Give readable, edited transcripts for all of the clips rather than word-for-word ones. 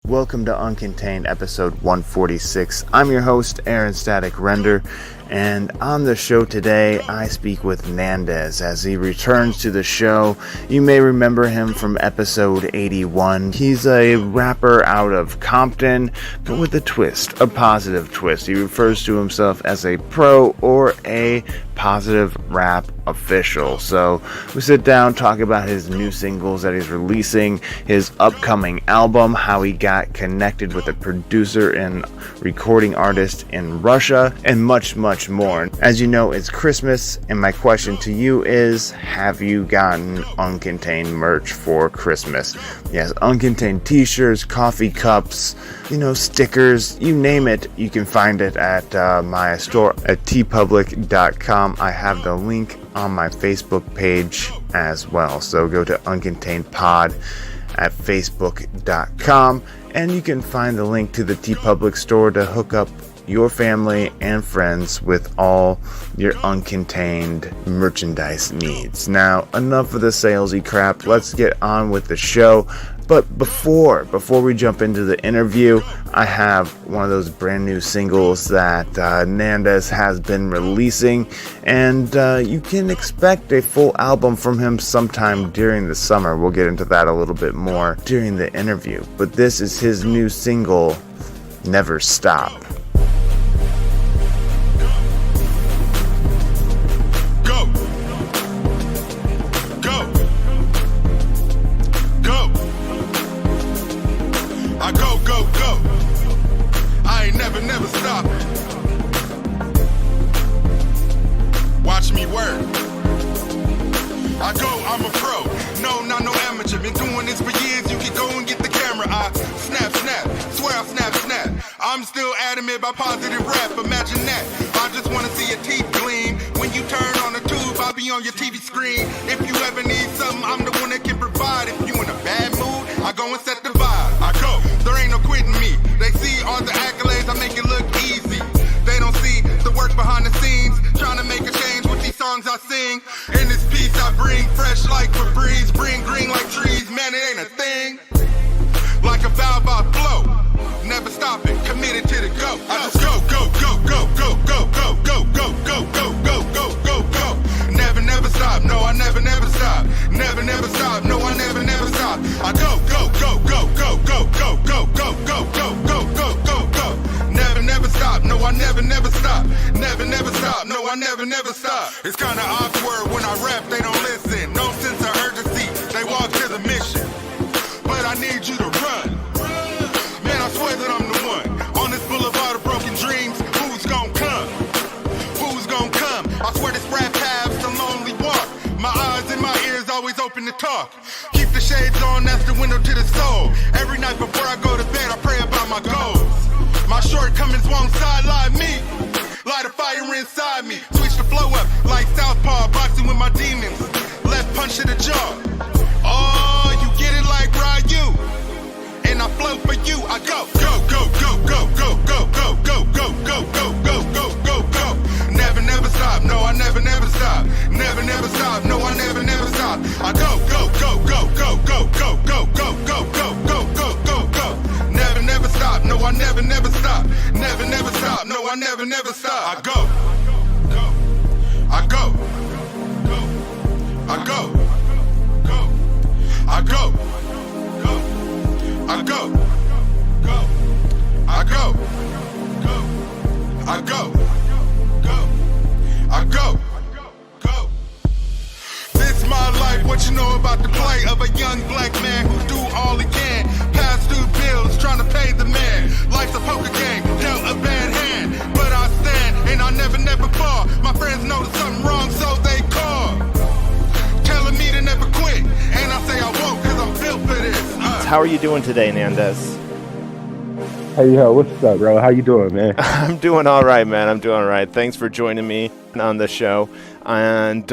Welcome to Uncontained episode 146. I'm your host, Aaron Static Render, and on the show today, I speak with Nandes as he returns to the show. You may remember him from episode 81. He's a rapper out of Compton, but with a twist, a positive twist. He refers to himself as a pro or a positive rap official. So we sit down, talk about his new singles that he's releasing, his upcoming album, how he got connected with a producer and recording artist in Russia, and much more. As you know, it's Christmas, and my question to you is, have you gotten Uncontained merch for Christmas? Yes, Uncontained t-shirts, coffee cups, stickers, you name it, you can find it at my store at tpublic.com. I have the link on my Facebook page as well. So go to Uncontained Pod at facebook.com, and you can find the link to the TeePublic store to hook up your family and friends with all your Uncontained merchandise needs. Now, enough of the salesy crap. Let's get on with the show. But before we jump into the interview, I have one of those brand new singles that Nandes has been releasing, and you can expect a full album from him sometime during the summer. We'll get into that a little bit more during the interview. But this is his new single, Never Stop. Never stop. Watch me work. I go, I'm a pro. No, not no amateur. Been doing this for years. You can go and get the camera. I snap. Swear I snap. I'm still adamant by positive rap. Imagine that. I just wanna see your teeth gleam. When you turn on the tube, I'll be on your TV screen. If you ever need something, I'm the one that can provide. If you in a bad mood, I go and set the vibe. I go. There ain't no quitting me. They see all the accolades, I make it look easy. They don't see the work behind the scenes. Trying to make a change with these songs I sing. In this piece I bring fresh like Febreze, bring green like trees, man it ain't a thing. Like a valve I flow, never stopping, committed to the go. I just go. Never stop, no I never stop. Never stop, no I never stop. I go. Never stop, no I never stop. Never stop, no I never stop. It's kinda awkward when I rap, they don't listen. No sense of urgency, they walk to the mission. But I need you to run. Man, I swear that I'm the one. On this boulevard of broken dreams, who's gonna come? I swear this rap path's a lonely walk. My eyes and my ears always open to talk. Keep the shades on, that's the window to the soul. Every night before I go to bed, I pray about my goals. My shortcomings won't sideline me. Light a fire inside me. Switch the flow up like Southpaw, boxing with my demons. Left punch to the jaw. Oh, you get it like Ryu. And I flow for you. I go. Never stop. No, I never stop. Never stop. No, I never stop. I go. Never stop. No, I never stop. Never stop. No, I never stop. I go. This my life, what you know about the plight of a young black man who do all he can. Pass through bills, trying to pay the man. Life's a poker game, dealt a bad hand. But I stand, and I never fall. My friends know there's something wrong, so they call. Telling me to never quit, and I say I won't, cause I'm built for this. How are you doing today, Nandes? Hey, yo, what's up, bro? How you doing, man? I'm doing all right, man. I'm doing all right. Thanks for joining me on the show. And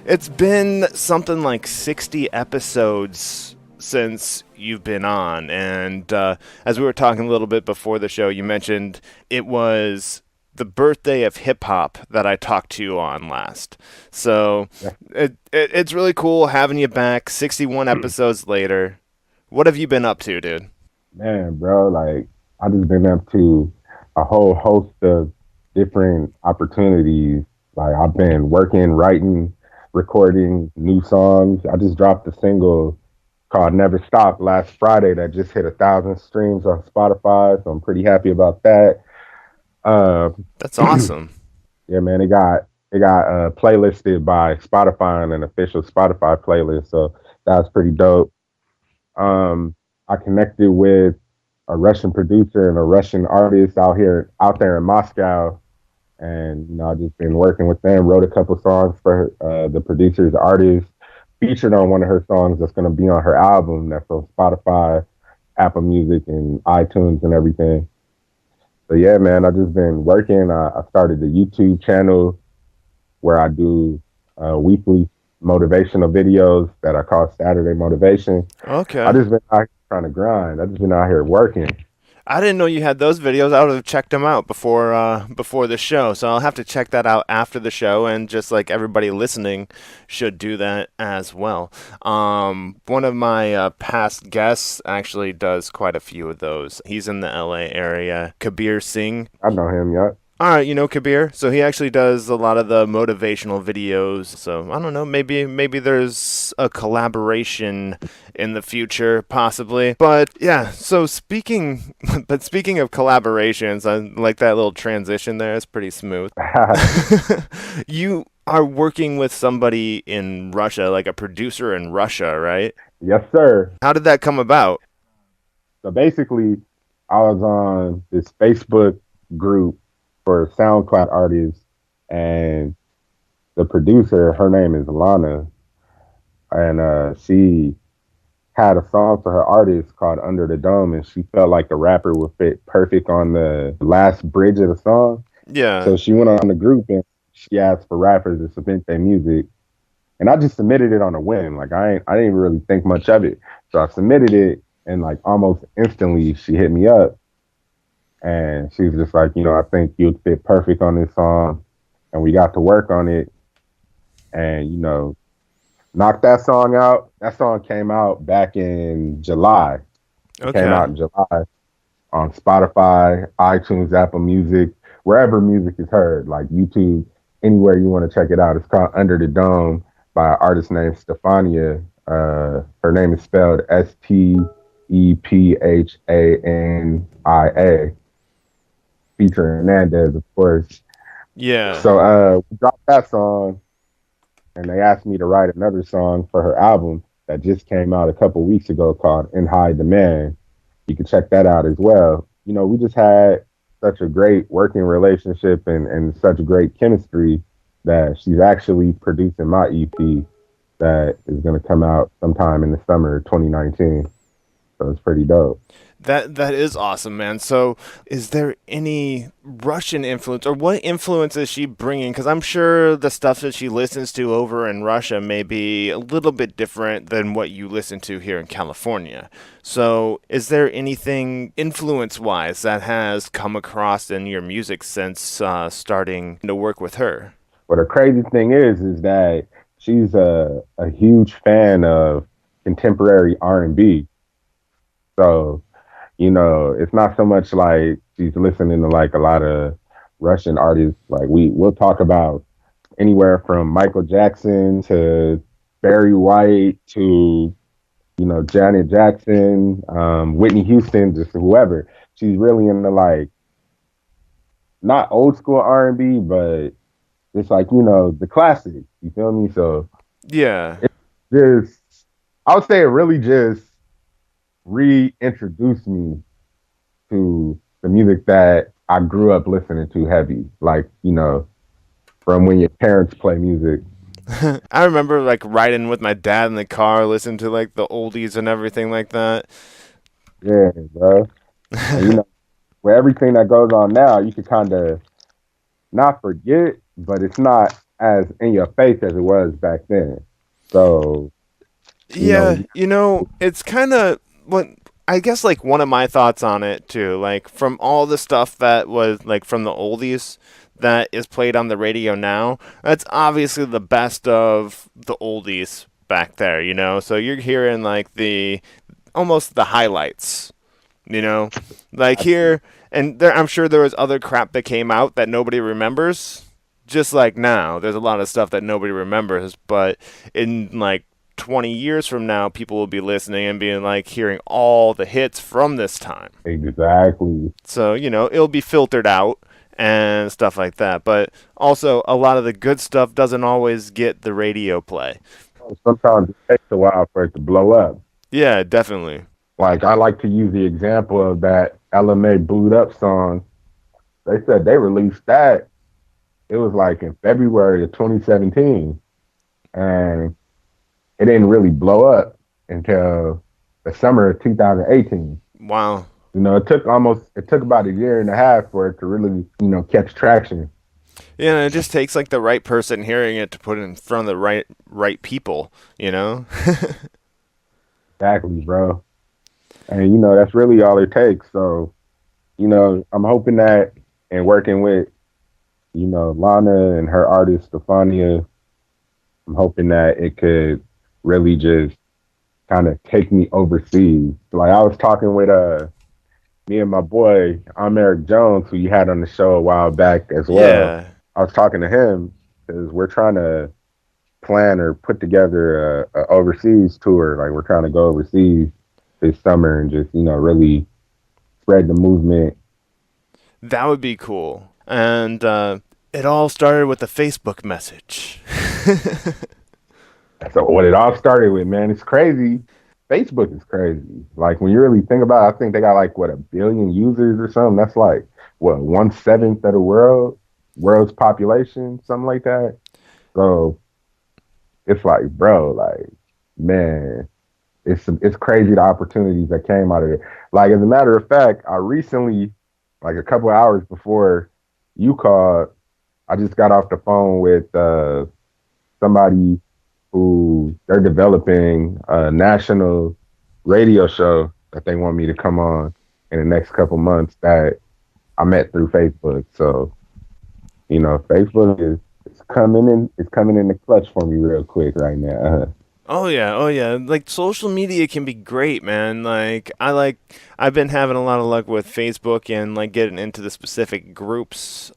it's been something like 60 episodes since you've been on. And as we were talking a little bit before the show, you mentioned it was the birthday of hip-hop that I talked to you on last. So it's really cool having you back 61 episodes later. What have you been up to, dude? Man, bro, like I just been up to a whole host of different opportunities. Like I've been working, writing, recording new songs. I just dropped a single called Never Stop last Friday that just hit 1,000 streams on Spotify. So I'm pretty happy about that. Uh, That's awesome. yeah, man, it got playlisted by Spotify on an official Spotify playlist. So that was pretty dope. Um, I connected with a Russian producer and a Russian artist out there in Moscow, and I've just been working with them. Wrote a couple songs for the producer's artist, featured on one of her songs that's going to be on her album that's on Spotify, Apple Music, and iTunes and everything. So yeah, man, I've just been working. I started the YouTube channel where I do weekly motivational videos that I call Saturday Motivation. I Okay. just been out here trying to grind. I just been out here working. I didn't know you had those videos. I would have checked them out before the show. So I'll have to check that out after the show, and just like everybody listening should do that as well. One of my past guests actually does quite a few of those. He's in the LA area. Kabir Singh. I know him, yeah. All right, you know Kabir. So he actually does a lot of the motivational videos. So I don't know, maybe there's a collaboration in the future, possibly. But yeah, so speaking of collaborations, I like that little transition there. It's pretty smooth. You are working with somebody in Russia, like a producer in Russia, right? Yes, sir. How did that come about? So basically, I was on this Facebook group for SoundCloud artists, and the producer, her name is Lana, and she had a song for her artist called Under the Dome, and she felt like the rapper would fit perfect on the last bridge of the song. Yeah. So she went on the group and she asked for rappers to submit their music. And I just submitted it on a whim. Like I didn't really think much of it. So I submitted it, and like almost instantly she hit me up, and she was just like, I think you'd fit perfect on this song. And we got to work on it, and knocked that song out. That song came out back in July. It came Okay. out in July on Spotify, iTunes, Apple Music, wherever music is heard, like YouTube, anywhere you want to check it out. It's called Under the Dome by an artist named Stefania. Her name is spelled Stephania, featuring Nandes, of course. Yeah. So we dropped that song, and they asked me to write another song for her album that just came out a couple weeks ago called In High Demand. You can check that out as well. We just had such a great working relationship and such great chemistry that she's actually producing my EP that is going to come out sometime in the summer of 2019. So it's pretty dope. That is awesome, man. So, is there any Russian influence, or what influence is she bringing? Because I'm sure the stuff that she listens to over in Russia may be a little bit different than what you listen to here in California. So, is there anything influence-wise that has come across in your music since starting to work with her? But the crazy thing is that she's a huge fan of contemporary R&B. So it's not so much like she's listening to like a lot of Russian artists. Like we'll talk about anywhere from Michael Jackson to Barry White to, Janet Jackson, Whitney Houston, just whoever. She's really into like not old school R&B, but it's like, the classics. You feel me? So Yeah. it just, I would say it really just reintroduced me to the music that I grew up listening to heavy, like, from when your parents play music. I remember like riding with my dad in the car, listening to like the oldies and everything like that. Yeah, bro. And, with everything that goes on now, you can kind of not forget, but it's not as in your face as it was back then. So, Yeah, it's kind of what I guess like one of my thoughts on it too. Like from all the stuff that was like from the oldies that is played on the radio now, that's obviously the best of the oldies back there, So you're hearing like the almost the highlights You know, like here, and there, I'm sure there was other crap that came out that nobody remembers. Just like now, there's a lot of stuff that nobody remembers, but in like 20 years from now, people will be listening and being like hearing all the hits from this time. Exactly. So, you know, it'll be filtered out and stuff like that. But also, a lot of the good stuff doesn't always get the radio play. Sometimes it takes a while for it to blow up. Yeah, definitely. Like I like to use the example of that LMA Booed Up song. They said they released that. It was like in February of 2017. And it didn't really blow up until the summer of 2018. Wow. You know, it took about a year and a half for it to really, catch traction. Yeah, and it just takes like the right person hearing it to put it in front of the right people, you know? Exactly, bro. And that's really all it takes. So, I'm hoping that and working with, Lana and her artist Stefania, I'm hoping that it could really just kind of take me overseas. Like I was talking with me and my boy, I'm Eric Jones, who you had on the show a while back as well. Yeah. I was talking to him because we're trying to plan or put together a overseas tour. Like we're trying to go overseas this summer and just, really spread the movement. That would be cool. And it all started with a Facebook message. So what it all started with, man, it's crazy. Facebook is crazy. Like when you really think about it, I think they got like what, 1 billion users or something. That's like what, 1/7 of the world's population, something like that. So it's like, bro, like, man, it's crazy the opportunities that came out of it. Like as a matter of fact, I recently, like a couple of hours before you called, I just got off the phone with somebody who they're developing a national radio show that they want me to come on in the next couple months that I met through Facebook. So, Facebook is coming in the clutch for me real quick right now. Oh yeah. Like social media can be great, man. I've been having a lot of luck with Facebook and like getting into the specific groups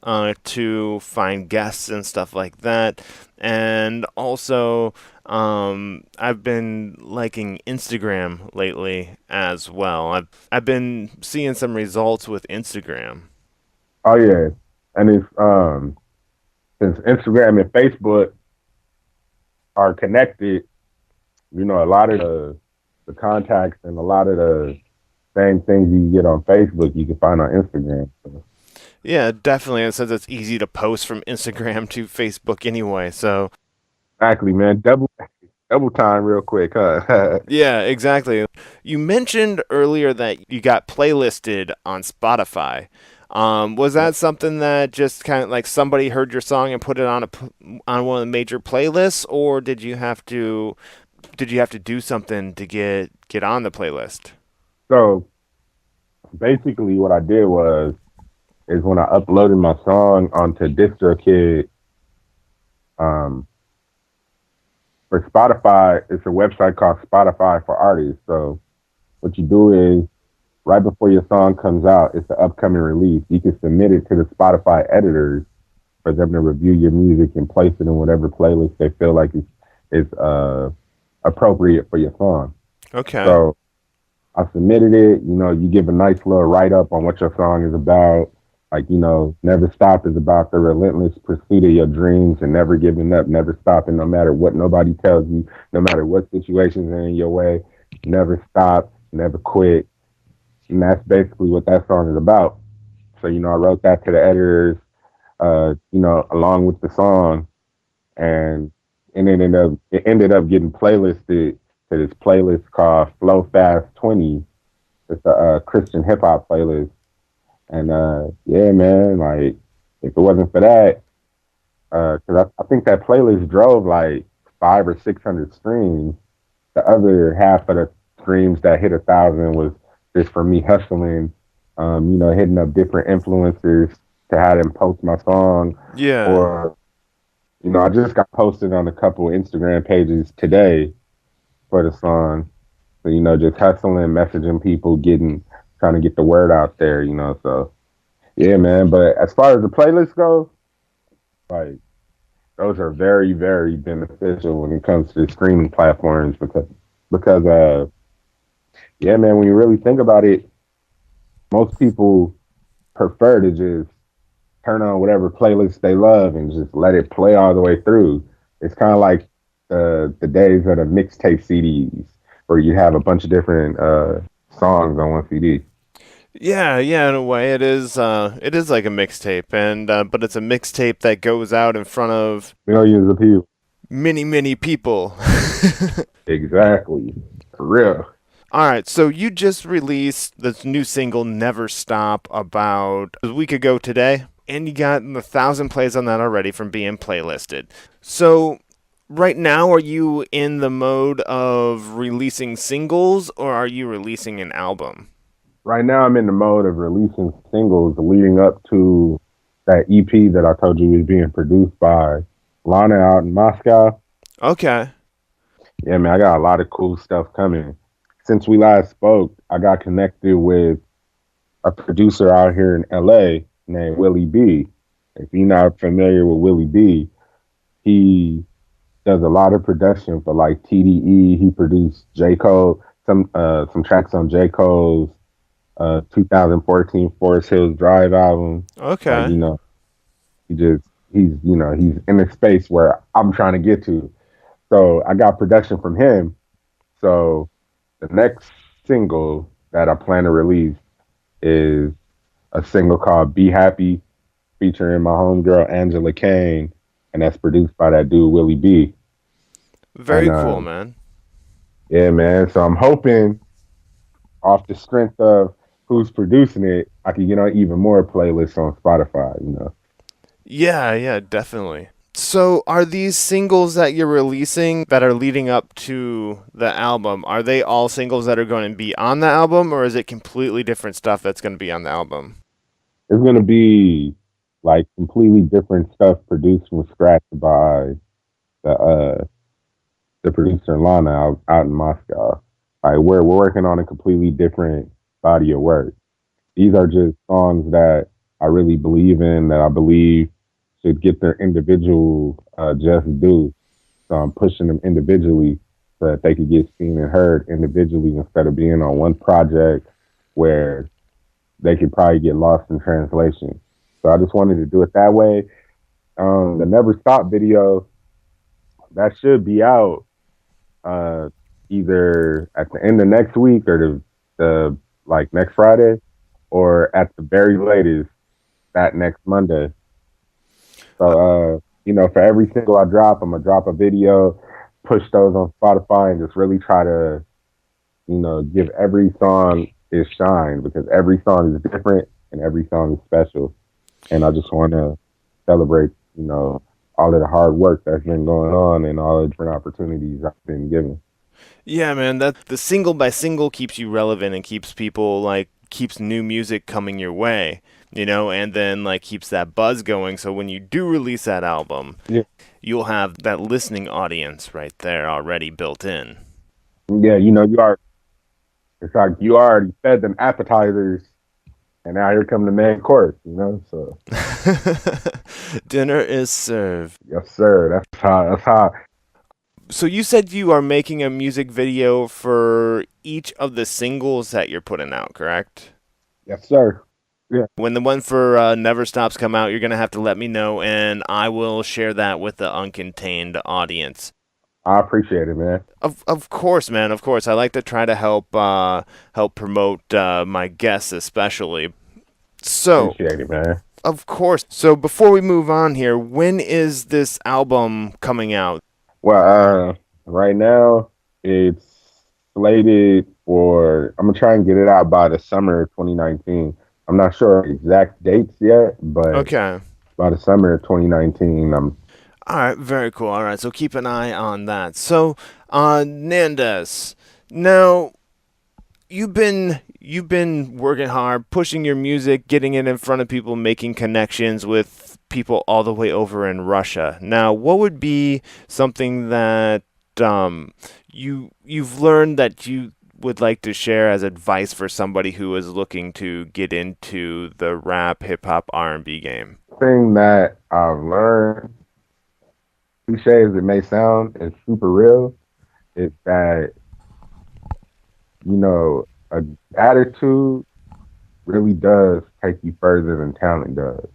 to find guests and stuff like that. And also, I've been liking Instagram lately as well. I've been seeing some results with Instagram. Oh yeah, and it's since Instagram and Facebook are connected, a lot of the contacts and a lot of the same things you get on Facebook, you can find on Instagram. So. Yeah, definitely. And since it's easy to post from Instagram to Facebook anyway, so Exactly, man. Double time real quick, huh? yeah, exactly. You mentioned earlier that you got playlisted on Spotify. Was that something that just kind of like somebody heard your song and put it on on one of the major playlists, or did you have to do something to get on the playlist? So basically what I did is when I uploaded my song onto DistroKid, for Spotify, it's a website called Spotify for Artists. So what you do is right before your song comes out, it's the upcoming release. You can submit it to the Spotify editors for them to review your music and place it in whatever playlist they feel like is appropriate for your song. Okay. So I submitted it. You give a nice little write up on what your song is about. Like, Never Stop is about the relentless pursuit of your dreams and never giving up, never stopping, no matter what nobody tells you, no matter what situations are in your way. Never stop, never quit. And that's basically what that song is about. So, I wrote that to the editors, along with the song. And it ended up getting playlisted to this playlist called Flow Fast 20. It's a Christian hip hop playlist. And yeah, man, like if it wasn't for that, because I think that playlist drove like 500 or 600 streams. The other half of the streams that hit 1,000 was just for me hustling, hitting up different influencers to have them post my song. Yeah. Or, I just got posted on a couple of Instagram pages today for the song. So, just hustling, messaging people, getting trying to get the word out there, you know. So yeah, man. But as far as the playlists go, like those are very, very beneficial when it comes to streaming platforms because yeah, man, when you really think about it, most people prefer to just turn on whatever playlist they love and just let it play all the way through. It's kind of like the days of the mixtape CDs where you have a bunch of different songs on one CD. Yeah, yeah, in a way it is. It is like a mixtape, and but it's a mixtape that goes out in front of Millions of people. many, many people. Exactly. For real. All right, so you just released this new single, "Never Stop," about a week ago today, and you got 1,000 plays on that already from being playlisted. So, right now, are you in the mode of releasing singles, or are you releasing an album? Right now, I'm in the mode of releasing singles leading up to that EP that I told you was being produced by Lana out in Moscow. Okay. Yeah, man, I got a lot of cool stuff coming. Since we last spoke, I got connected with a producer out here in LA named Willie B. If you're not familiar with Willie B, he does a lot of production for like TDE. He produced J. Cole, some tracks on J. Cole's 2014 Forest Hills Drive album. Like, Okay. you know, he's in a space where I'm trying to get to. So I got production from him. So the next single that I plan to release is a single called Be Happy featuring my homegirl Angela Kane, and that's produced by that dude Willie B. And Very cool, man. yeah, man. So I'm hoping off the strength of who's producing it, I can get on even more playlists on Spotify, you know. Yeah, yeah, definitely. So, are these singles that you're releasing that are leading up to the album, are they all singles that are going to be on the album, or is it completely different stuff that's going to be on the album? It's gonna be like completely different stuff produced from scratch by the uh the producer Lana out in Moscow. Like we're working on a completely different body of work. These are just songs that I really believe in, that I believe should get their individual just due. So I'm pushing them individually so that they could get seen and heard individually instead of being on one project where they could probably get lost in translation. So I just wanted to do it that way. The Never Stop video, that should be out uh, either at the end of next week or the like next Friday, or at the very latest that next Monday. So you know, for every single I drop, I'm gonna drop a video, push those on Spotify, and just really try to, you know, give every song its shine, because every song is different and every song is special. And I just want to celebrate, you know, all of the hard work that's been going on and all the different opportunities I've been given. Yeah, man, that the single by single keeps you relevant and keeps people like keeps new music coming your way, you know, and then like keeps that buzz going. So when you do release that album, Yeah, you'll have that listening audience right there already built in. yeah, you know, it's like you already fed them appetizers, and now here come the main course, you know. So Dinner is served. yes, sir. That's how. So you said you are making a music video for each of the singles that you're putting out, correct? Yes, sir. Yeah, When the one for Never Stops come out, you're gonna have to let me know, and I will share that with the uncontained audience. I appreciate it, man. Of course, man. Of course, I like to try to help promote my guests, especially. So, Appreciate it, man. of course. So before we move on here, when is this album coming out? Well, right now it's slated for. I'm gonna try and get it out by the summer of 2019. I'm not sure exact dates yet, but Okay. by the summer of 2019, All right. Very cool. All right. So keep an eye on that. So, Nandes. Now, you've been working hard, pushing your music, getting it in front of people, making connections with people all the way over in Russia. Now, what would be something that you've learned that you would like to share as advice for somebody who is looking to get into the rap, hip hop, R&B game? Thing that I've learned, cliche as it may sound, is super real, is that, you know, a attitude really does take you further than talent does.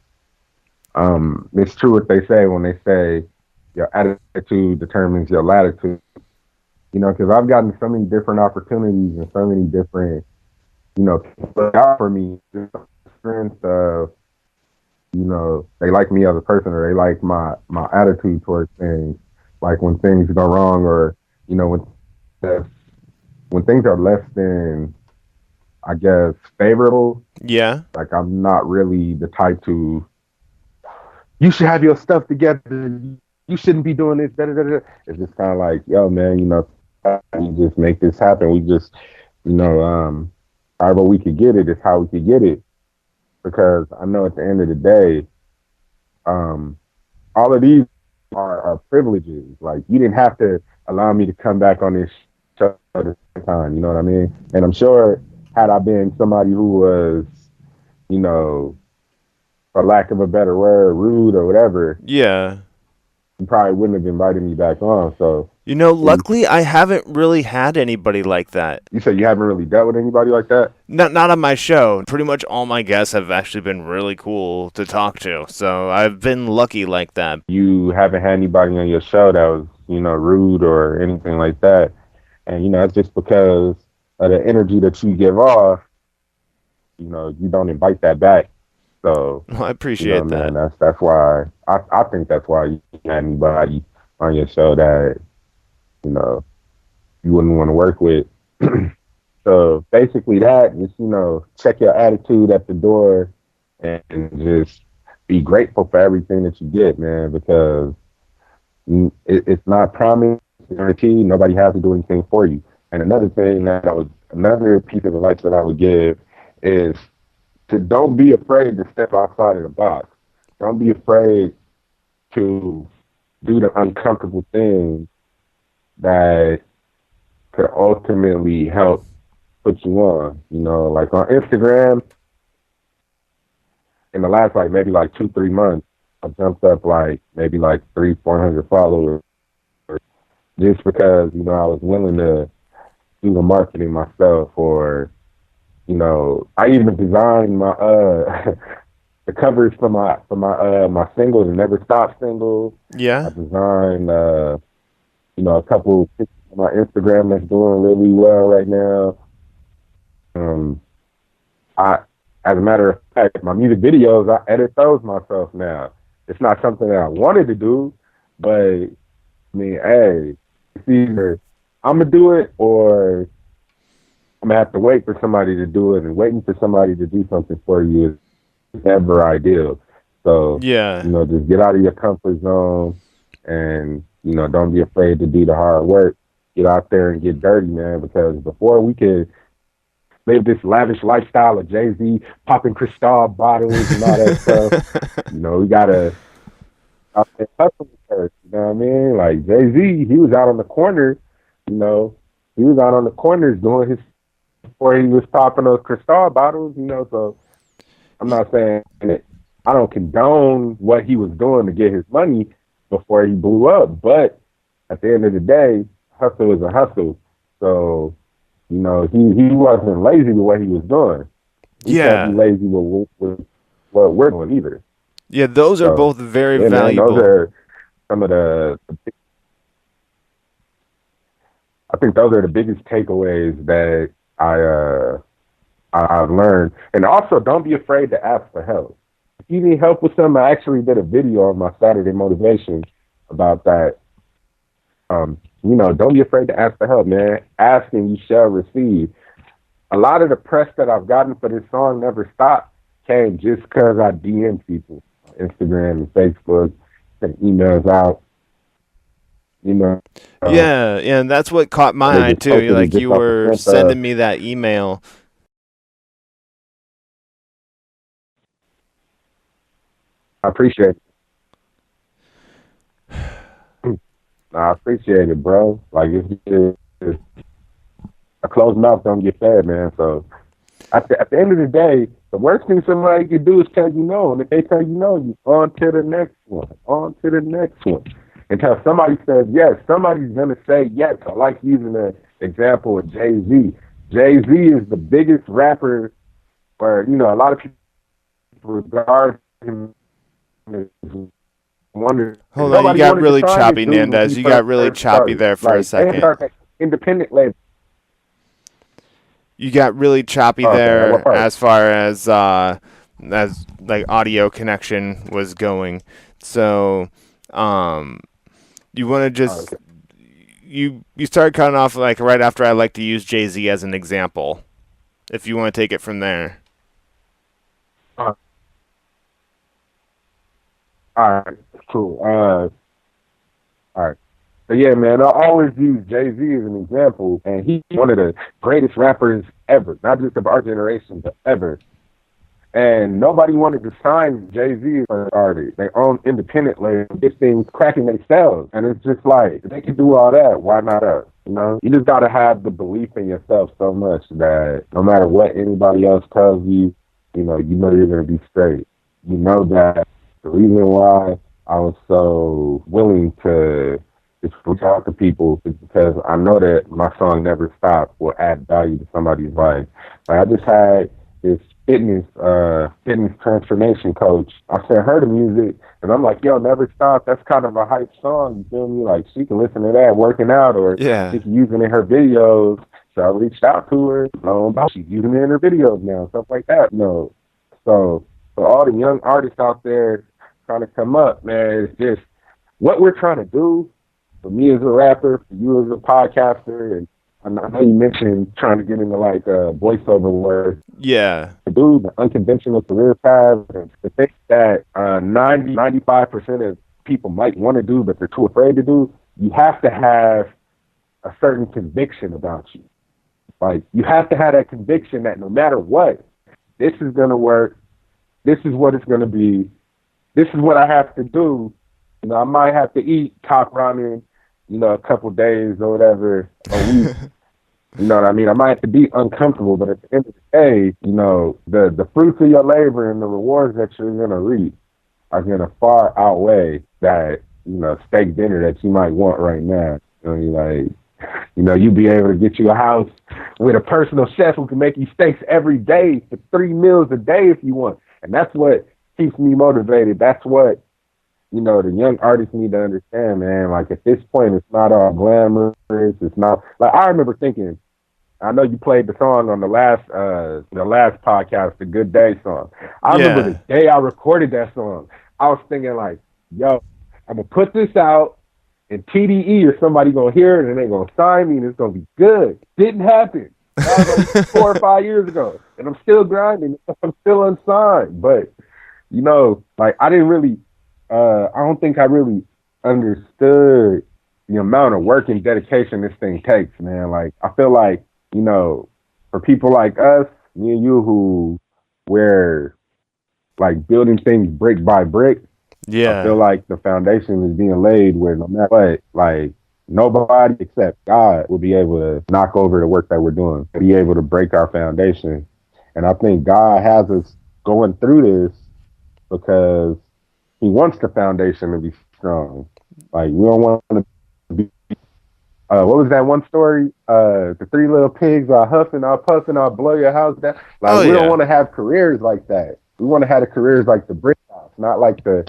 It's true what they say when they say your attitude determines your latitude. You know, because I've gotten so many different opportunities and so many different, people look out for me just on the strength of, they like me as a person, or they like my attitude towards things. Like when things go wrong, or when when things are less than, I guess, favorable. Yeah. Like I'm not really the type to. You should have your stuff together. You shouldn't be doing this. Da, da, da, da. It's just kind of like, yo, man, we just make this happen. We just, however we could get it is how we could get it. Because I know at the end of the day, all of these are privileges. Like you didn't have to allow me to come back on this show at the same time. You know what I mean? And I'm sure had I been somebody who was, for lack of a better word, rude or whatever, Yeah. you probably wouldn't have invited me back on. So, luckily I haven't really had anybody like that. You said you haven't really dealt with anybody like that? Not on my show. Pretty much all my guests have actually been really cool to talk to. So I've been lucky like that. You haven't had anybody on your show that was, rude or anything like that. And, it's just because of the energy that you give off, you don't invite that back. So I appreciate that. Man, that's why I think that's why you had anybody on your show that you wouldn't want to work with. So basically, that just check your attitude at the door and just be grateful for everything that you get, man. Because it's not promised, guaranteed. Nobody has to do anything for you. And another piece of advice that I would give is to don't be afraid to step outside of the box. Don't be afraid to do the uncomfortable things that could ultimately help put you on. Like on Instagram, in the last maybe 2-3 months, I jumped up maybe 300-400 followers, just because I was willing to do the marketing myself, or I even designed my the covers for my single, the Never Stop single. Yeah. I designed a couple pictures on my Instagram that's doing really well right now. As a matter of fact, my music videos, I edit those myself now. It's not something that I wanted to do, but I mean, hey, it's either I'm gonna do it or I'm gonna have to wait for somebody to do it, and waiting for somebody to do something for you is never ideal. So, yeah, just get out of your comfort zone, and don't be afraid to do the hard work. Get out there and get dirty, man. Because before we could live this lavish lifestyle of Jay-Z popping Cristal bottles and all that stuff, we gotta out there hustle first. You know what I mean? Like Jay-Z, he was out on the corner. He was out on the corners doing his before he was popping those Cristal bottles. So I'm not saying that I don't condone what he was doing to get his money before he blew up, but at the end of the day, hustle is a hustle. So, he wasn't lazy with what he was doing. He can't be lazy with what we're doing either. Yeah, those are both very valuable. Man, those are some of I think those are the biggest takeaways that I've learned. And also, don't be afraid to ask for help. If you need help with something, I actually did a video on my Saturday motivation about that. Don't be afraid to ask for help, man. Ask and you shall receive. A lot of the press that I've gotten for this song, Never Stop, came just because I DM'd people on Instagram and Facebook, sent emails out. Yeah, and that's what caught my eye too. You were sending me that email. I appreciate it. I appreciate it, bro. Like, A closed mouth don't get fed, man. So at the end of the day, the worst thing somebody can do is tell you no. And if they tell you no, you on to the next one, on to the next one. Until somebody says yes, somebody's gonna say yes. I like using the example of Jay-Z. Jay-Z is the biggest rapper, or a lot of people regard him as one. Hold on, you got really choppy, Nandes. You got really choppy there for a second. Independent label. You got really choppy there as far as like audio connection was going. So you want to just you started cutting off like right after I like to use Jay-Z as an example. If you want to take it from there. All right, cool. All right. So yeah, man, I always use Jay-Z as an example, and he's one of the greatest rappers ever, not just of our generation, but ever. And nobody wanted to sign Jay-Z as an artist. They own independent labels, this thing's cracking themselves. And it's just like, if they can do all that, why not us? You just gotta have the belief in yourself so much that no matter what anybody else tells you, you know you're gonna be straight. You know that the reason why I was so willing to just reach out to people is because I know that my song Never Stop will add value to somebody's life. Like I just had this fitness transformation coach. I sent her the music and I'm like, yo, Never Stop, that's kind of a hype song, you feel me? Like she can listen to that working out, or she can use it in her videos. So I reached out to her, she's using it in her videos now, stuff like that. No. So for all the young artists out there trying to come up, man, it's just what we're trying to do. For me as a rapper, for you as a podcaster, and I know you mentioned trying to get into like voiceover work. Yeah. To do the unconventional career path, and the thing that 95% of people might want to do, but they're too afraid to do, you have to have a certain conviction about you. Like, you have to have that conviction that no matter what, this is going to work. This is what it's going to be. This is what I have to do. I might have to eat top ramen, a couple days or whatever, a week. You know what I mean? I might have to be uncomfortable, but at the end of the day, the fruits of your labor and the rewards that you're going to reap are going to far outweigh that, steak dinner that you might want right now. You be able to get you a house with a personal chef who can make you steaks every day for 3 meals a day if you want. And that's what keeps me motivated. That's what, the young artists need to understand, man. Like, at this point, it's not all glamorous. It's not, like, I remember thinking, I know you played the song on the last podcast, the Good Day song. I remember the day I recorded that song, I was thinking like, yo, I'm going to put this out and TDE or somebody going to hear it and they're going to sign me and it's going to be good. Didn't happen. That was like 4 or 5 years ago. And I'm still grinding. I'm still unsigned. But, like, I didn't really, I don't think I really understood the amount of work and dedication this thing takes, man. Like, I feel like, for people like us, me and you, who we're like building things brick by brick, I feel like the foundation is being laid where no matter what, like, nobody except God will be able to knock over the work that we're doing, be able to break our foundation. And I think God has us going through this because he wants the foundation to be strong. Like, we don't want to be, what was that one story? The 3 little pigs are huffing, I'll puff, and I'll blow your house down. Like, we don't want to have careers like that. We want to have the careers like the brick house, not like the,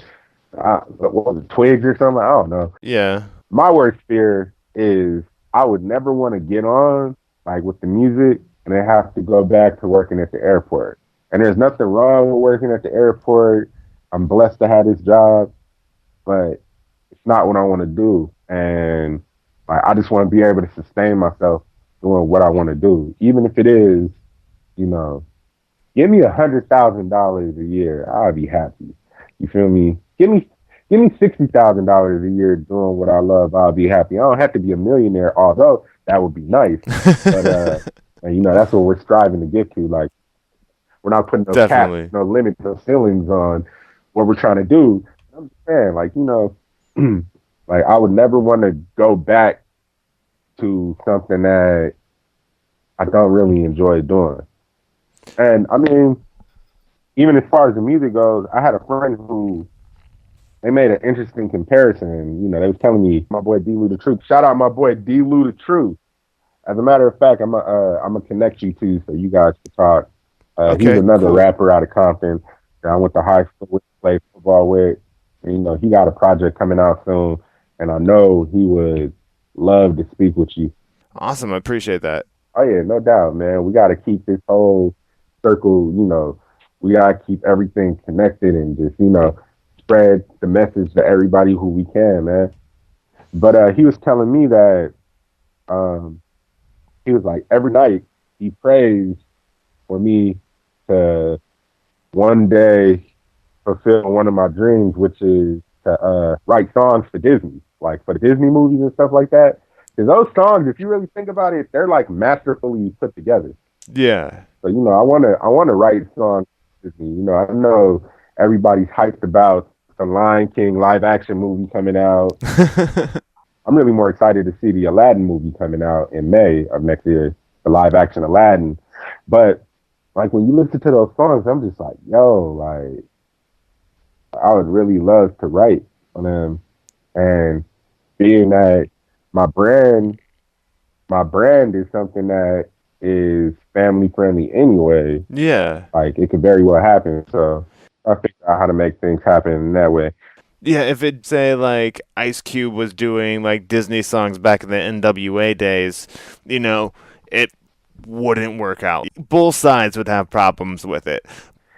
what was it, twigs or something? I don't know. Yeah. My worst fear is I would never want to get on, like, with the music and then have to go back to working at the airport. And there's nothing wrong with working at the airport. I'm blessed to have this job, but it's not what I want to do. And like, I just want to be able to sustain myself doing what I want to do, even if it is, give me $100,000 a year, I'll be happy. You feel me? Give me $60,000 a year doing what I love, I'll be happy. I don't have to be a millionaire, although that would be nice. But and, that's what we're striving to get to. Like, we're not putting no caps, no limits, no ceilings on what we're trying to do. I'm saying, like, like, I would never want to go back to something that I don't really enjoy doing. And I mean, even as far as the music goes, I had a friend who they made an interesting comparison. You know, they was telling me my boy D. Lou the Truth. Shout out my boy D. Lou the Truth. As a matter of fact, I'm gonna connect you two so you guys can talk. He's Okay, another cool. rapper out of Compton that I went to high school with, played football with. And, you know, he got a project coming out soon, and I know he would love to speak with you. Awesome. I appreciate that. Oh yeah, no doubt, man. We got to keep this whole circle. You know, we got to keep everything connected and just spread the message to everybody who we can, man. But he was telling me that um, he was like every night he prays for me to one day fulfill one of my dreams, which is to write songs for Disney, like for the Disney movies and stuff like that. Because those songs, if you really think about it, they're like masterfully put together. Yeah. So I wanna write songs for Disney. You know, I know everybody's hyped about the Lion King live action movie coming out. I'm really more excited to see the Aladdin movie coming out in May of next year, the live action Aladdin. But like when you listen to those songs, I'm just like, yo, like I would really love to write on them. And being that my brand, my brand is something that is family friendly anyway, Yeah. like it could very well happen. So I figured out how to make things happen in that way. Yeah, if it say like Ice Cube was doing like Disney songs back in the NWA days, you know, it wouldn't work out. Both sides would have problems with it.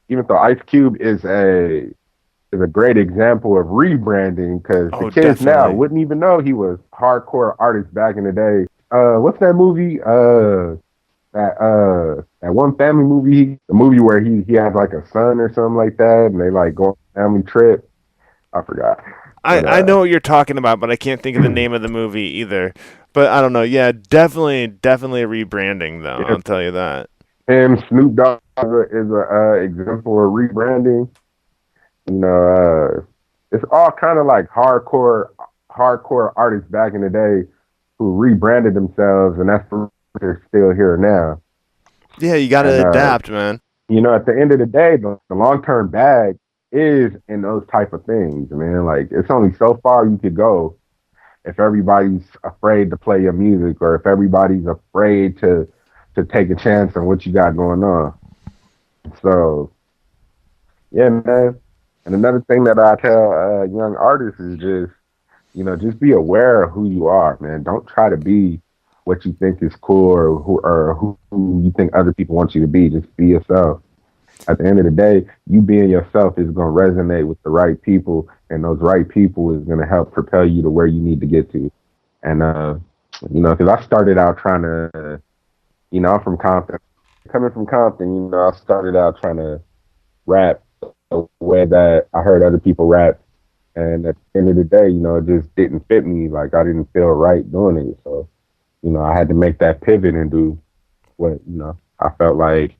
Even though Ice Cube is a great example of rebranding because the Oh, kids now definitely. wouldn't even know he was hardcore artist back in the day. What's that movie? That one family movie, the movie where he has like a son or something like that, and they like go on a family trip. I forgot, but I know what you're talking about, but I can't think of the name of the movie either. But I don't know. Yeah, definitely a rebranding though. yeah, I'll tell you that. him Snoop Dogg is a example of rebranding. You know, it's all kind of like hardcore artists back in the day who rebranded themselves, and that's why they're still here now. Yeah, you got to And adapt, man. at the end of the day, the long term bag is in those type of things, man. Like it's only so far you could go if everybody's afraid to play your music, or if everybody's afraid to take a chance on what you got going on. So yeah, man. And another thing that I tell young artists is just be aware of who you are, man. Don't try to be what you think is cool, or who you think other people want you to be. Just be yourself. At the end of the day, you being yourself is going to resonate with the right people, and those right people is going to help propel you to where you need to get to. And because I started out trying to, I'm from Compton. Coming from Compton, I started out trying to rap the way that I heard other people rap, and at the end of the day, it just didn't fit me. Like I didn't feel right doing it, so I had to make that pivot and do what I felt like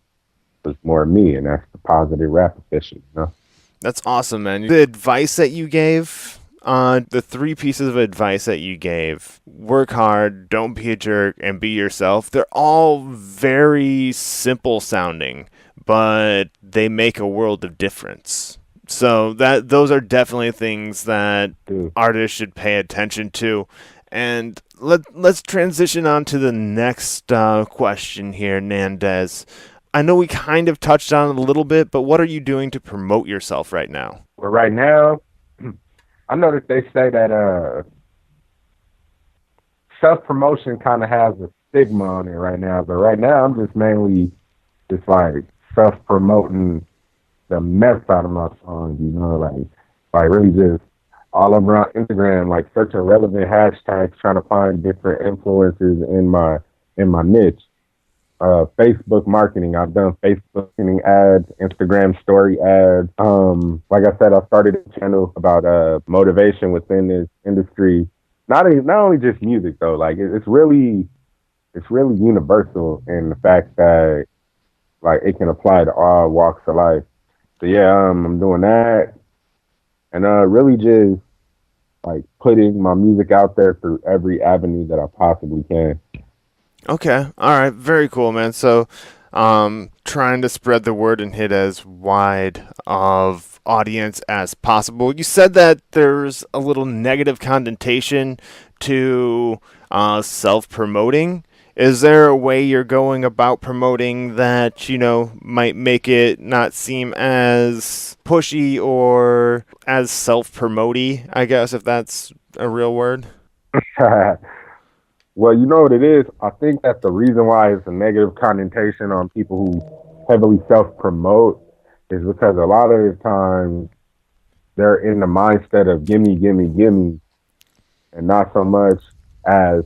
was more me, and that's the positive rap official. That's awesome, man. The advice that you gave, the three pieces of advice that you gave, work hard, don't be a jerk, and be yourself, they're all very simple sounding, but they make a world of difference. So those are definitely things that Dude. artists should pay attention to. And let's transition on to the next question here, Nandes. I know we kind of touched on it a little bit, but what are you doing to promote yourself right now? But right now, I know that they say that self promotion kind of has a stigma on it right now, but right now I'm just mainly just like self promoting the mess out of my songs, like really just all around Instagram, like searching relevant hashtags, trying to find different influences in my niche. Facebook marketing. I've done Facebook marketing ads, Instagram story ads. Like I said, I started a channel about motivation within this industry. Not only just music though. Like it's really universal in the fact that like it can apply to all walks of life. So yeah, I'm doing that, and really just like putting my music out there through every avenue that I possibly can. Okay. All right. Very cool, man. So, trying to spread the word and hit as wide of audience as possible. You said that there's a little negative connotation to self promoting. Is there a way you're going about promoting that, might make it not seem as pushy or as self promoty, I guess, if that's a real word? Well, you know what it is? I think that the reason why it's a negative connotation on people who heavily self promote is because a lot of the time they're in the mindset of gimme, gimme, gimme, and not so much as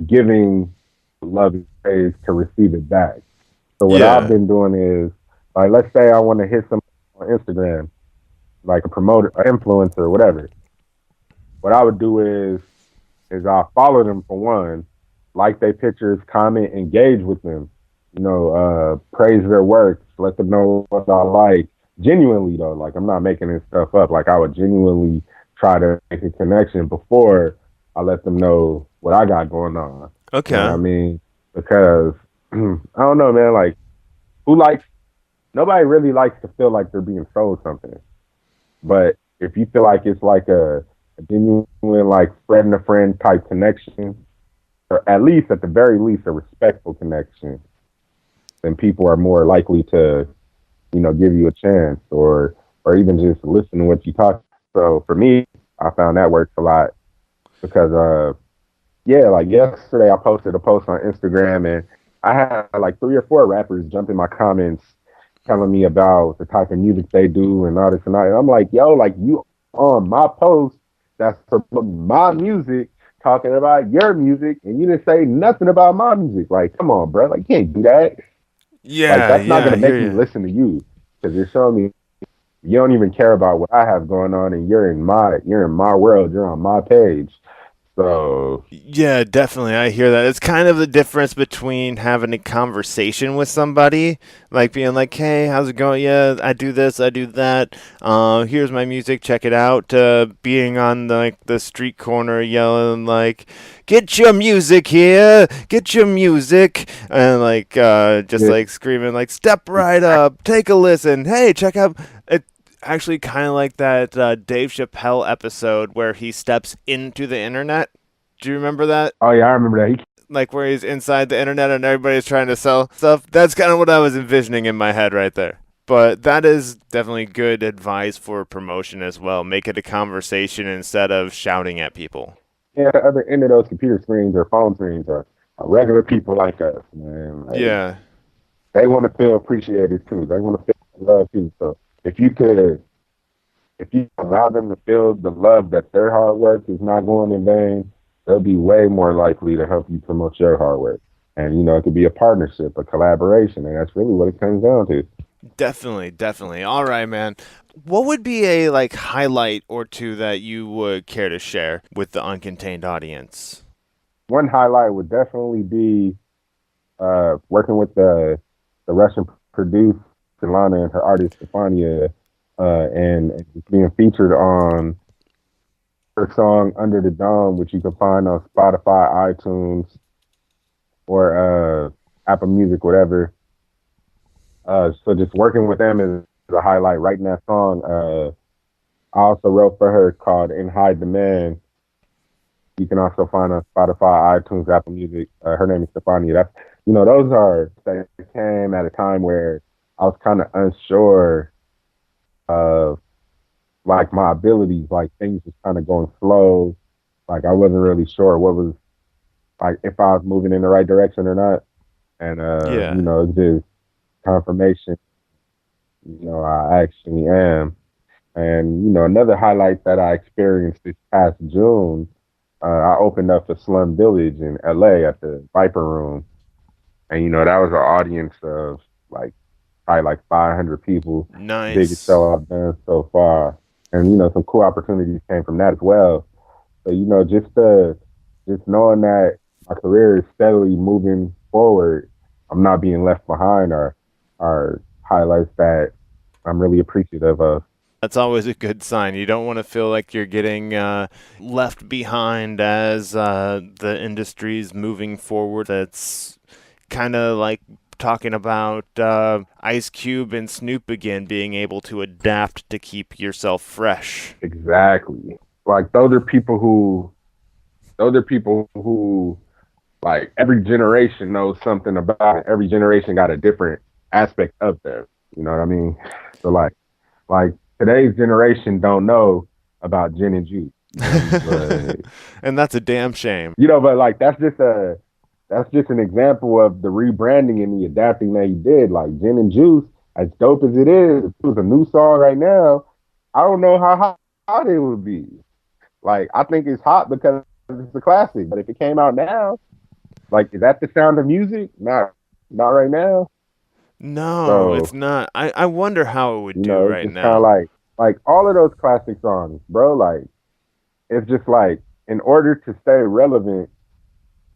giving love and praise to receive it back. So what I've Yeah. been doing is, like, let's say I want to hit someone on Instagram, like a promoter, an influencer, or whatever. What I would do is I follow them for one, like their pictures, comment, engage with them, praise their works, let them know what I like. Genuinely though, like I'm not making this stuff up. Like I would genuinely try to make a connection before I let them know what I got going on. You know what I Okay. mean? Because I don't know, man. Like who likes? Nobody really likes to feel like they're being sold something. But if you feel like it's like a genuine like friend to friend type connection, or at least at the very least a respectful connection, then people are more likely to, give you a chance or even just listen to what you talk. So for me, I found that works a lot because yeah, like yesterday I posted a post on Instagram and I had like 3 or 4 rappers jump in my comments telling me about the type of music they do and all this and that. And I'm like, yo, like you on my post that's promoting my music, talking about your music, and you didn't say nothing about my music. Like, come on, bro. Like, you can't do that. Like, Yeah, that's not yeah, I gonna hear make me you. listen to you because you're showing me you don't even care about what I have going on, and you're in my world. You're on my page. So Yeah, definitely. I hear that. It's kind of the difference between having a conversation with somebody, like being like, "Hey, how's it going? Yeah, I do this, I do that. Here's my music, check it out." Being on the street corner yelling like, "Get your music here, get your music," and just yeah, like screaming like, "Step right up, take a listen. Hey, check out." It actually kind of like that Dave Chappelle episode where he steps into the internet. Do you remember that? oh yeah, I remember that. Like where he's inside the internet and everybody's trying to sell stuff. That's kind of what I was envisioning in my head right there. But that is definitely good advice for promotion as well. Make it a conversation instead of shouting at people. Yeah, the other end of those computer screens or phone screens are regular people like us, man. Like Yeah. they want to feel appreciated too. They want to feel love too. So if you could, if you allow them to feel the love that their hard work is not going in vain, they'll be way more likely to help you promote your hard work. And it could be a partnership, a collaboration, and that's really what it comes down to. Definitely, definitely. All right, man. What would be a highlight or two that you would care to share with the uncontained audience? One highlight would definitely be working with the Russian producer Lana and her artist Stefania, and being featured on her song "Under the Dome," which you can find on Spotify, iTunes, or Apple Music, whatever. So just working with them is a highlight. Writing that song, I also wrote for her called "In High Demand." You can also find on Spotify, iTunes, Apple Music. Her name is Stefania. Those are that came at a time where I was kind of unsure of like my abilities, like things was kind of going slow. Like I wasn't really sure what was like if I was moving in the right direction or not. And Yeah. it's just confirmation, I actually am. And another highlight that I experienced this past June, I opened up a slum village in LA at the Viper Room. And that was an audience of like probably like 500 people, biggest Nice. show I've done so far. And some cool opportunities came from that as well. So just knowing that my career is steadily moving forward, I'm not being left behind are highlights that I'm really appreciative of. That's always a good sign. You don't want to feel like you're getting left behind as the industry's moving forward. That's kind of like talking about Ice Cube and Snoop again, being able to adapt to keep yourself fresh. Exactly. Like those are people who like every generation knows something about it. Every generation got a different aspect of them. You know what I mean? So like today's generation don't know about gin and juice. But, And that's a damn shame. but like that's just an example of the rebranding and the adapting that he did. Like gin and juice, as dope as it is, if it was a new song right now, I don't know how hot it would be. Like I think it's hot because it's a classic. But if it came out now, like is that the sound of music? Not right now. No, So it's not. I wonder how it would do it's right just kind of now. like all of those classic songs, bro. Like it's just like in order to stay relevant,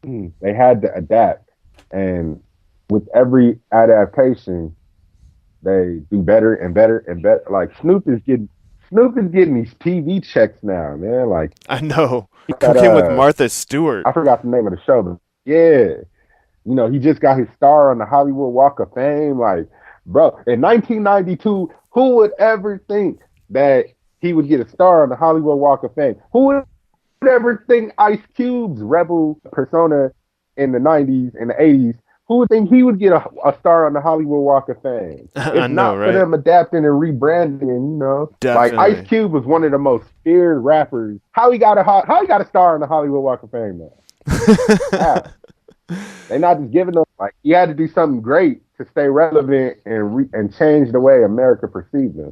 they had to adapt, and with every adaptation, they do better and better and better. Like Snoop is getting these TV checks now, man. Like I know. that Cooking with Martha Stewart. I forgot the name of the show, but yeah, he just got his star on the Hollywood Walk of Fame. Like, bro, in 1992, who would ever think that he would get a star on the Hollywood Walk of Fame? Who would ever think Ice Cube's rebel persona in the 90s and the 80s, who would think he would get a star on the Hollywood Walk of Fame? I If know, not for right? them adapting and rebranding, like Ice Definitely. Cube was one of the most feared rappers. How he got a star on the Hollywood Walk of Fame, man? How? They not just giving them like he had to do something great to stay relevant and change the way America perceived them.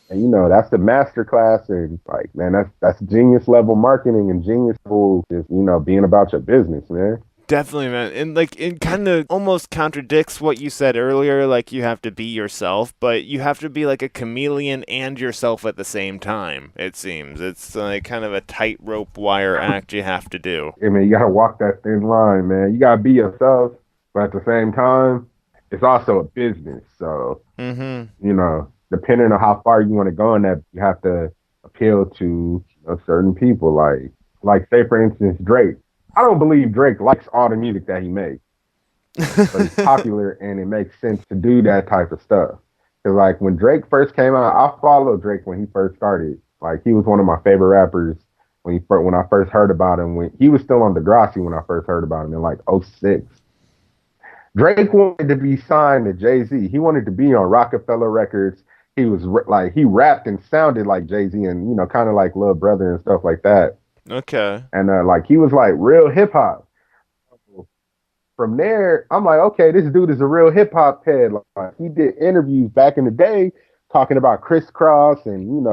And that's the master class, and like man, that's genius level marketing and genius level just being about your business, man. Definitely, man. And like it kind of almost contradicts what you said earlier, like you have to be yourself, but you have to be like a chameleon and yourself at the same time, it seems. It's like kind of a tightrope wire act you have to do. I mean, you gotta walk that thin line, man. You gotta be yourself, but at the same time, it's also a business. So depending on how far you want to go in that, you have to appeal to certain people. Like say for instance, Drake. I don't believe Drake likes all the music that he makes, but he's popular and it makes sense to do that type of stuff. Cause like when Drake first came out, I followed Drake when he first started. Like he was one of my favorite rappers when I first heard about him. When he was still on Degrassi when I first heard about him in like '06. Drake wanted to be signed to Jay-Z. He wanted to be on Rockefeller Records. He was like he rapped and sounded like Jay-Z and kind of like Lil Brother and stuff like that. Okay. And like he was like real hip hop. From there, I'm like, okay, this dude is a real hip hop head. Like he did interviews back in the day talking about crisscross and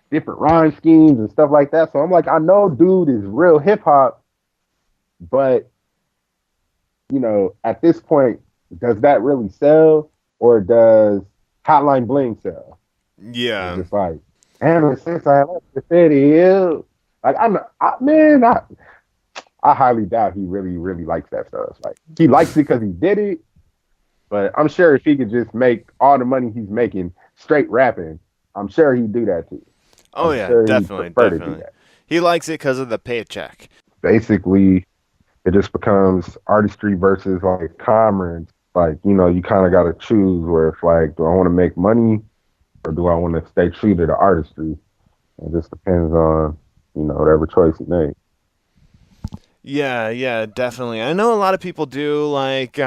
different rhyme schemes and stuff like that. So I'm like, I know dude is real hip hop, but at this point, does that really sell or does Hotline Bling sell? Yeah. It's just like, and since I left the city, like I highly doubt he really, really likes that stuff. Like he likes it because he did it, but I'm sure if he could just make all the money he's making straight rapping, I'm sure he'd do that too. Oh I'm yeah, sure definitely, he'd prefer to do definitely. that. He likes it because of the paycheck. Basically, it just becomes artistry versus like commerce. Like you kind of got to choose where it's like, do I want to make money or do I want to stay true to the artistry? It just depends on whatever choice you make. Yeah, definitely. I know a lot of people do like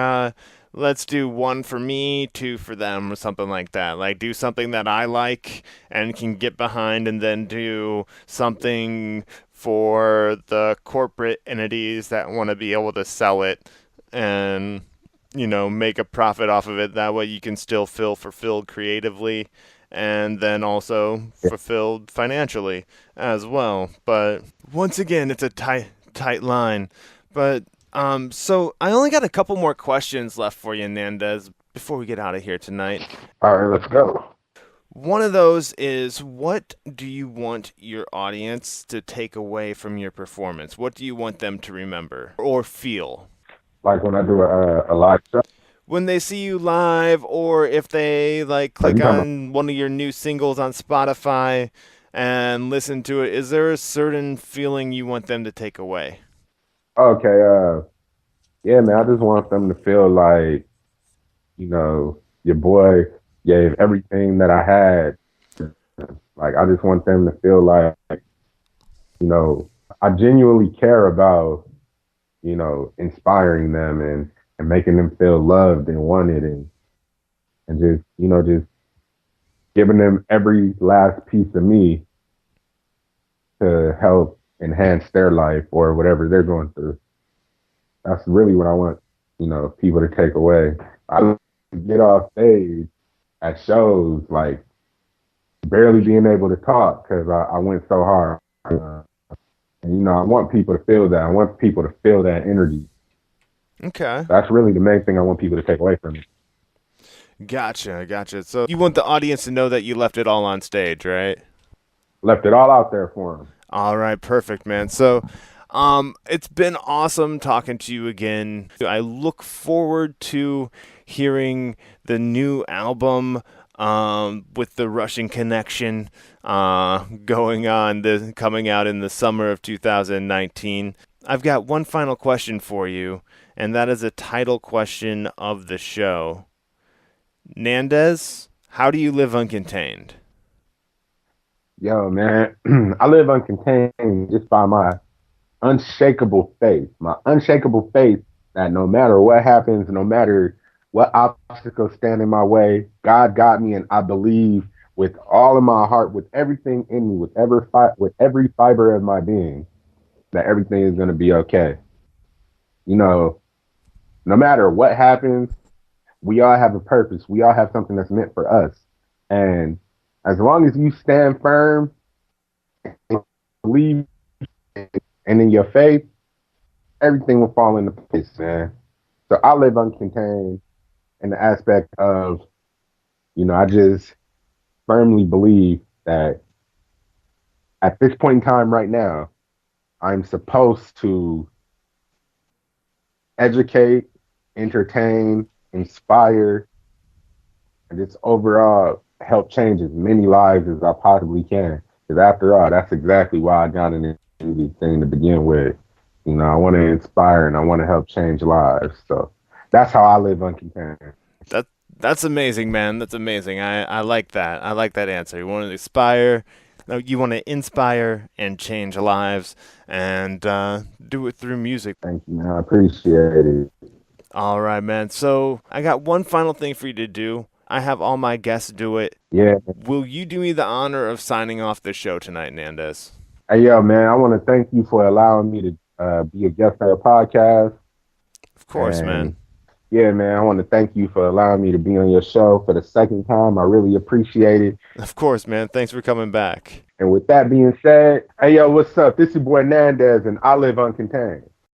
let's do one for me, two for them, or something like that. Like do something that I like and can get behind, and then do something for the corporate entities that want to be able to sell it and make a profit off of it. That way you can still feel fulfilled creatively and then also fulfilled financially as well. But once again, it's a tight line. But so I only got a couple more questions left for you, Nandes, before we get out of here tonight. All right, let's go. One of those is, what do you want your audience to take away from your performance? What do you want them to remember or feel? Like when I do a live show. when they see you live, or if they like click on one of your new singles on Spotify and listen to it, is there a certain feeling you want them to take away? Okay, yeah, man, I just want them to feel like, your boy gave everything that I had. Like, I just want them to feel like, I genuinely care about, inspiring them and making them feel loved and wanted and just, just giving them every last piece of me to help enhance their life or whatever they're going through. That's really what I want, people to take away. I get off stage at shows like barely being able to talk because I went so hard. And, I want people to feel that. I want people to feel that energy. Okay. That's really the main thing I want people to take away from it. Gotcha. So you want the audience to know that you left it all on stage, right? Left it all out there for them. All right, perfect, man. So it's been awesome talking to you again. I look forward to hearing the new album with the Russian connection coming out in the summer of 2019. I've got one final question for you, and that is a title question of the show. Nandes, how do you live uncontained? Yo, man, I live uncontained just by my unshakable faith. My unshakable faith that no matter what happens, no matter what obstacles stand in my way, God got me, and I believe with all of my heart, with everything in me, with every fiber of my being, that everything is going to be okay. No matter what happens, we all have a purpose. We all have something that's meant for us. And as long as you stand firm, and believe, and in your faith, everything will fall into place, man. So I live uncontained in the aspect of, I just firmly believe that at this point in time right now, I'm supposed to educate, entertain, inspire, and just overall help change as many lives as I possibly can. Because after all, that's exactly why I got into this thing to begin with. I want to inspire and I want to help change lives. So that's how I live uncontained. That's amazing, man. That's amazing. I like that. I like that answer. You want to inspire. No, you want to inspire and change lives, and do it through music. Thank you, man. I appreciate it. All right, man. So I got one final thing for you to do. I have all my guests do it. Yeah. Will you do me the honor of signing off the show tonight, Nandes? Hey, yo, man, I want to thank you for allowing me to be a guest on your podcast. Of course, man. Yeah, man, I want to thank you for allowing me to be on your show for the second time. I really appreciate it. Of course, man. Thanks for coming back. And with that being said, hey, yo, what's up? This is your boy Nandes, and I live uncontained.